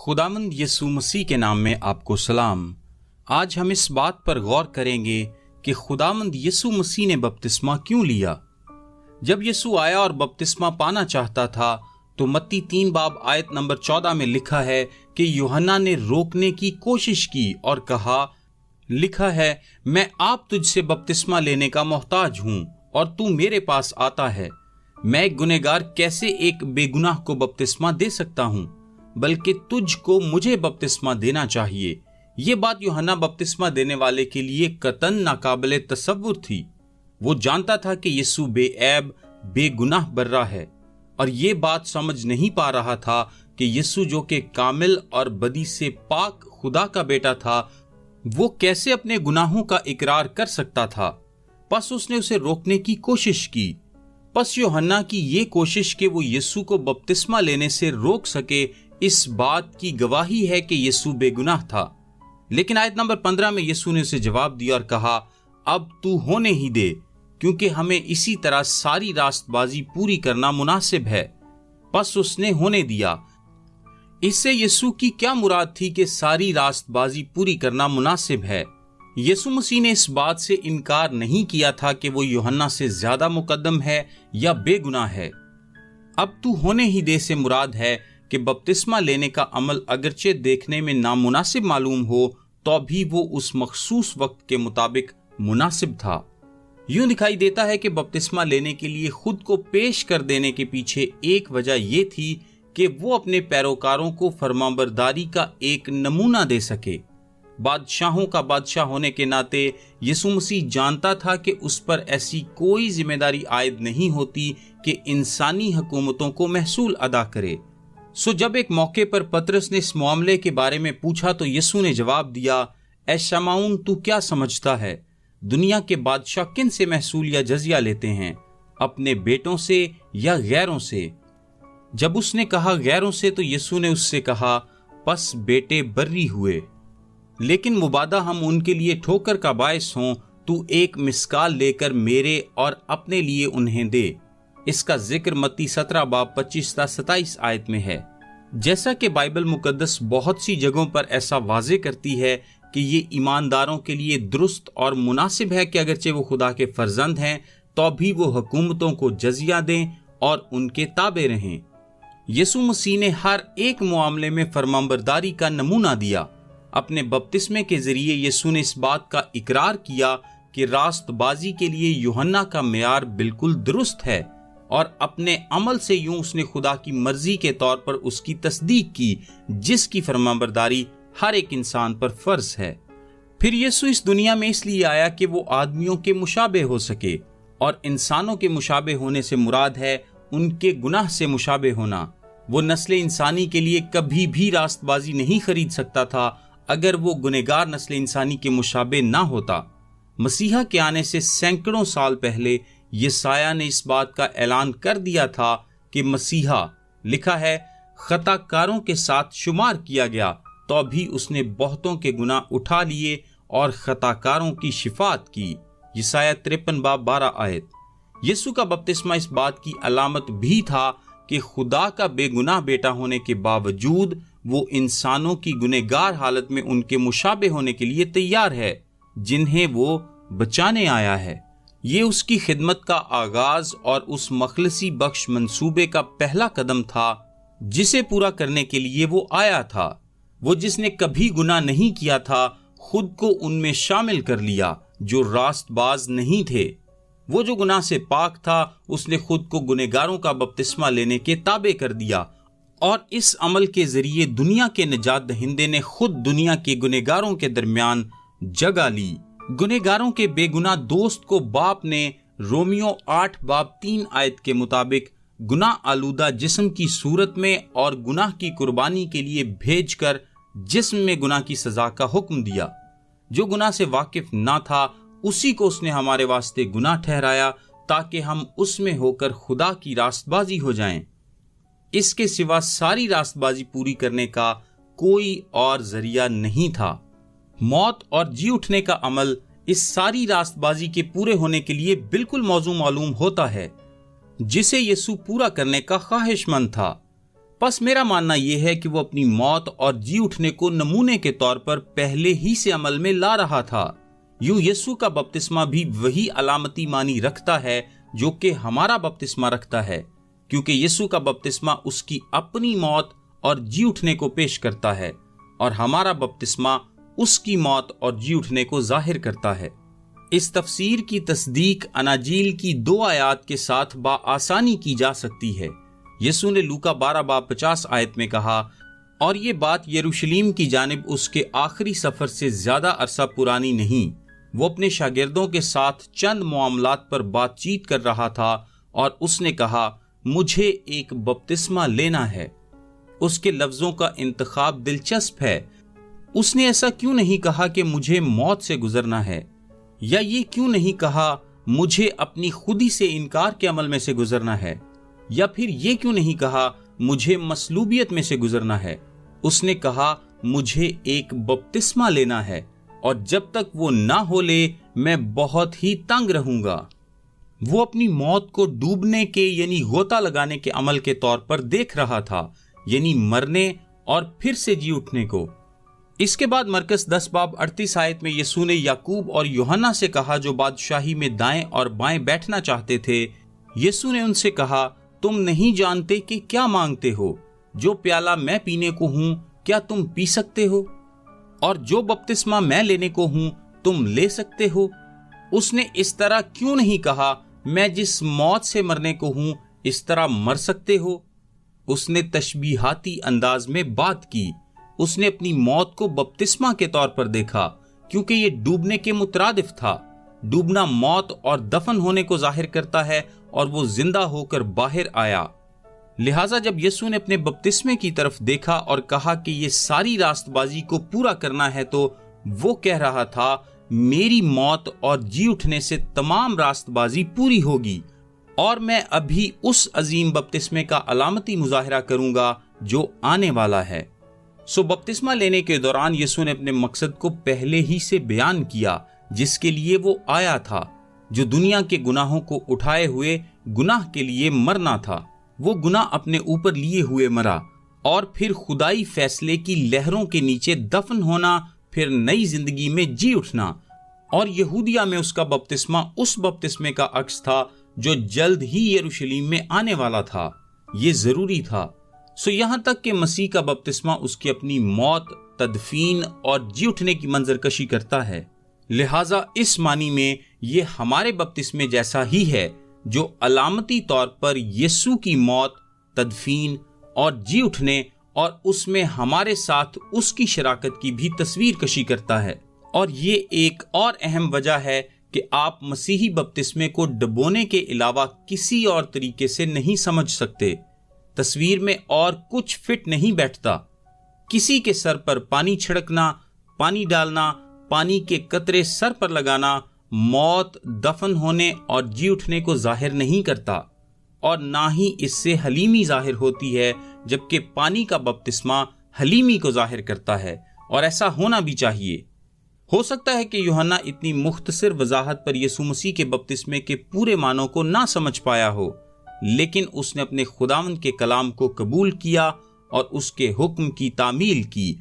खुदावंद यीशु मसीह के नाम में आपको सलाम। आज हम इस बात पर गौर करेंगे कि खुदावंद यीशु मसीह ने बपतिस्मा क्यों लिया। जब यीशु आया और बपतिस्मा पाना चाहता था तो मत्ती 3 बाब आयत नंबर 14 में लिखा है कि यूहन्ना ने रोकने की कोशिश की और कहा, लिखा है, मैं आप तुझसे बपतिस्मा लेने का मोहताज हूं और तू मेरे पास आता है। मैं एक गुनहगार कैसे एक बेगुनाह को बपतिस्मा दे सकता हूं, बल्कि तुझको मुझे बपतिस्मा देना चाहिए। ये बात यूहन्ना बपतिस्मा देने वाले के लिए कतन नाकाबिले तसव्वुर थी। वो जानता था कि यीशु बेऐब बेगुनाह बर्रा है और ये बात समझ नहीं पा रहा था कि यीशु जो कि कामिल और बदी से पाक खुदा का बेटा था, वो कैसे अपने गुनाहों का इकरार कर सकता था। बस उसने उसे रोकने की कोशिश की। बस यूहन्ना की ये कोशिश कि वो यीशु को बपतिस्मा लेने से रोक सके, इस बात की गवाही है कि यीशु बेगुनाह था। लेकिन आयत नंबर 15 में यीशु ने उसे जवाब दिया और कहा, अब तू होने ही दे, क्योंकि हमें इसी तरह सारी रास्तबाजी पूरी करना मुनासिब है। बस उसने होने दिया। इससे यीशु की क्या मुराद थी कि सारी रास्तबाजी पूरी करना मुनासिब है। यीशु मसीह ने इस बात से इनकार नहीं किया था कि वो यूहन्ना से ज्यादा मुकद्दम है या बेगुनाह है। अब तू होने ही दे से मुराद है कि बपतिस्मा लेने का अमल अगरचे देखने में नामुनासिब मालूम हो तो भी वो उस मखसूस वक्त के मुताबिक मुनासिब था। यूं दिखाई देता है कि बपतिस्मा लेने के लिए खुद को पेश कर देने के पीछे एक वजह ये थी कि वो अपने पैरोकारों को फरमाबरदारी का एक नमूना दे सके। बादशाहों का बादशाह होने के नाते यीशु मसीह जानता था कि उस पर ऐसी कोई जिम्मेदारी आयद नहीं होती कि इंसानी हुकूमतों को महसूल अदा करे। सो जब एक मौके पर पतरस ने इस मामले के बारे में पूछा तो यीशु ने जवाब दिया, ऐ शमाउन, तू क्या समझता है? दुनिया के बादशाह किन से महसूल या जजिया लेते हैं, अपने बेटों से या गैरों से? जब उसने कहा गैरों से तो यीशु ने उससे कहा, बस बेटे बर्री हुए, लेकिन मुबादा हम उनके लिए ठोकर का बायस हों, तू एक मिसकाल लेकर मेरे और अपने लिए उन्हें दे। इसका जिक्र मत्ती 17 बाब 25-27 आयत में है। जैसा कि बाइबल मुकद्दस बहुत सी जगहों पर ऐसा वाजे करती है कि ये ईमानदारों के लिए दुरुस्त और मुनासिब है कि अगरचे वो खुदा के फर्जंद हैं तो भी वो हुकूमतों को जजिया दें और उनके ताबे रहें। यीशु मसीह ने हर एक मामले में फरमाबरदारी का नमूना दिया। अपने बपतिस्मे के जरिए यीशु ने इस बात का इकरार किया कि रास्तबाजी के लिए यूहन्ना का मेयार बिल्कुल दुरुस्त है और अपने अमल से यूं उसने खुदा की मर्जी के तौर पर उसकी तस्दीक की, जिसकी फरमाबरदारी हर एक इंसान पर फर्ज है। फिर यीशु इस दुनिया में इसलिए आया कि वो आदमियों के मुशाबे हो सके, और इंसानों के मुशाबे होने से मुराद है उनके गुनाह से मुशाबे होना। वो नस्ल इंसानी के लिए कभी भी रास्तबाजी नहीं खरीद सकता था अगर वो गुनहगार नस्ल इंसानी के मुशाबे ना होता। मसीहा के आने से सैकड़ों साल पहले यसाया ने इस बात का ऐलान कर दिया था कि मसीहा, लिखा है, खताकारों के साथ शुमार किया गया तो भी उसने बहुतों के गुनाह उठा लिए और खताकारों की शिफात की। यसाया 53 बाब 12 आयत। यीशु का बपतिस्मा इस बात की अलामत भी था कि खुदा का बेगुनाह बेटा होने के बावजूद वो इंसानों की गुनहगार हालत में उनके मुशाबे होने के लिए तैयार है, जिन्हें वो बचाने आया है। ये उसकी खिदमत का आगाज और उस मखलसी बख्श मंसूबे का पहला कदम था जिसे पूरा करने के लिए वो आया था। वो जिसने कभी गुनाह नहीं किया था, खुद को उनमें शामिल कर लिया जो रास्तबाज नहीं थे। वो जो गुनाह से पाक था, उसने खुद को गुनहगारों का बपतिस्मा लेने के ताबे कर दिया और इस अमल के जरिए दुनिया के निजात दहिंदे ने खुद दुनिया के गुनहगारों के दरमियान जगह ली। गुनहगारों के बेगुनाह दोस्त को बाप ने रोमियो 8 बाब 3 आयत के मुताबिक गुनाह आलूदा जिस्म की सूरत में और गुनाह की कुर्बानी के लिए भेजकर जिस्म में गुनाह की सजा का हुक्म दिया। जो गुनाह से वाकिफ ना था, उसी को उसने हमारे वास्ते गुनाह ठहराया ताकि हम उसमें होकर खुदा की रास्तबाजी हो जाएं। इसके सिवा सारी रास्तबाजी पूरी करने का कोई और जरिया नहीं था। मौत और जी उठने का अमल इस सारी रास्तबाजी के पूरे होने के लिए बिल्कुल मौजू मालूम होता है, जिसे यीशु पूरा करने का ख्वाहिशमंद था। پس میرا ماننا یہ ہے کہ وہ اپنی موت اور جی اٹھنے کو نمونے کے طور پر پہلے ہی سے عمل میں لا رہا تھا۔ یوں یسوع کا بپتسمہ بھی وہی علامتی معنی رکھتا ہے جو کہ ہمارا بپتسمہ رکھتا ہے، کیونکہ یسوع کا بپتسمہ اس کی اپنی موت اور جی اٹھنے کو پیش کرتا ہے، اور ہمارا بپتسمہ اس کی موت اور جی اٹھنے کو ظاہر کرتا ہے۔ اس تفسیر کی تصدیق اناجیل کی 2 آیات کے ساتھ بآسانی کی جا سکتی ہے۔ یسوع نے لوکا 12:50 آیت میں کہا، اور یہ بات یروشلیم کی جانب اس کے آخری سفر سے زیادہ عرصہ پرانی نہیں۔ وہ اپنے شاگردوں کے ساتھ چند معاملات پر بات چیت کر رہا تھا اور اس نے کہا، مجھے ایک بپتسمہ لینا ہے۔ اس کے لفظوں کا انتخاب دلچسپ ہے۔ اس نے ایسا کیوں نہیں کہا کہ مجھے موت سے گزرنا ہے، یا یہ کیوں نہیں کہا مجھے اپنی خودی سے انکار کے عمل میں سے گزرنا ہے، یا پھر یہ کیوں نہیں کہا مجھے مصلوبیت میں سے گزرنا ہے۔ اس نے کہا، مجھے ایک بپتسمہ لینا ہے، اور جب تک وہ نہ ہو لے میں بہت ہی تنگ رہوں گا۔ وہ اپنی موت کو ڈوبنے کے یعنی غوطہ لگانے کے عمل کے طور پر دیکھ رہا تھا، یعنی مرنے اور پھر سے جی اٹھنے کو۔ اس کے بعد مرکز 10:38 آیت میں یسوع نے یعقوب اور یوحنا سے کہا جو بادشاہی میں دائیں اور بائیں بیٹھنا چاہتے تھے۔ یسوع نے ان سے کہا، تم نہیں جانتے کہ کیا مانگتے ہو؟ جو پیالہ میں پینے کو ہوں کیا تم پی سکتے ہو؟ اور جو بپتسمہ میں لینے کو ہوں تم لے سکتے ہو؟ اس نے اس طرح کیوں نہیں کہا، میں جس موت سے مرنے کو ہوں اس طرح مر سکتے ہو؟ اس نے تشبیہاتی انداز میں بات کی۔ اس نے اپنی موت کو بپتسمہ کے طور پر دیکھا، کیونکہ یہ ڈوبنے کے مترادف تھا۔ ڈوبنا موت اور دفن ہونے کو ظاہر کرتا ہے، اور وہ زندہ ہو کر باہر آیا۔ لہٰذا جب یسوع نے اپنے بپتسمے کی طرف دیکھا اور کہا کہ یہ ساری راست بازی کو پورا کرنا ہے، تو وہ کہہ رہا تھا، میری موت اور جی اٹھنے سے تمام راست بازی پوری ہوگی، اور میں ابھی اس عظیم بپتسمے کا علامتی مظاہرہ کروں گا جو آنے والا ہے۔ بپتسمہ لینے کے دوران یسوع نے اپنے مقصد کو پہلے ہی سے بیان کیا، جس کے لیے وہ آیا تھا، جو دنیا کے گناہوں کو اٹھائے ہوئے گناہ کے لیے مرنا تھا۔ وہ گناہ اپنے اوپر لیے ہوئے مرا، اور پھر خدائی فیصلے کی لہروں کے نیچے دفن ہونا، پھر نئی زندگی میں جی اٹھنا۔ اور یہودیہ میں اس کا بپتسمہ اس بپتسمے کا عکس تھا جو جلد ہی یروشلیم میں آنے والا تھا۔ یہ ضروری تھا۔ یہاں تک کہ مسیح کا بپتسمہ اس کی اپنی موت، تدفین اور جی اٹھنے کی منظر کشی کرتا ہے۔ لہٰذا اس معنی میں یہ ہمارے بپتسمے جیسا ہی ہے، جو علامتی طور پر یسوع کی موت، تدفین اور جی اٹھنے اور اس میں ہمارے ساتھ اس کی شراکت کی بھی تصویر کشی کرتا ہے۔ اور یہ ایک اور اہم وجہ ہے کہ آپ مسیحی بپتسمے کو ڈبونے کے علاوہ کسی اور طریقے سے نہیں سمجھ سکتے۔ تصویر میں اور کچھ فٹ نہیں بیٹھتا۔ کسی کے سر پر پانی چھڑکنا، پانی ڈالنا، پانی کے قطرے سر پر لگانا، موت، دفن ہونے اور جی اٹھنے کو ظاہر نہیں کرتا، اور نہ ہی اس سے حلیمی ظاہر ہوتی ہے، جبکہ پانی کا بپتسمہ حلیمی کو ظاہر کرتا ہے، اور ایسا ہونا بھی چاہیے۔ ہو سکتا ہے کہ یوحنا اتنی مختصر وضاحت پر یسوع مسیح کے بپتسمے کے پورے معنوں کو نہ سمجھ پایا ہو، لیکن اس نے اپنے خداوند کے کلام کو قبول کیا اور اس کے حکم کی تعمیل کی،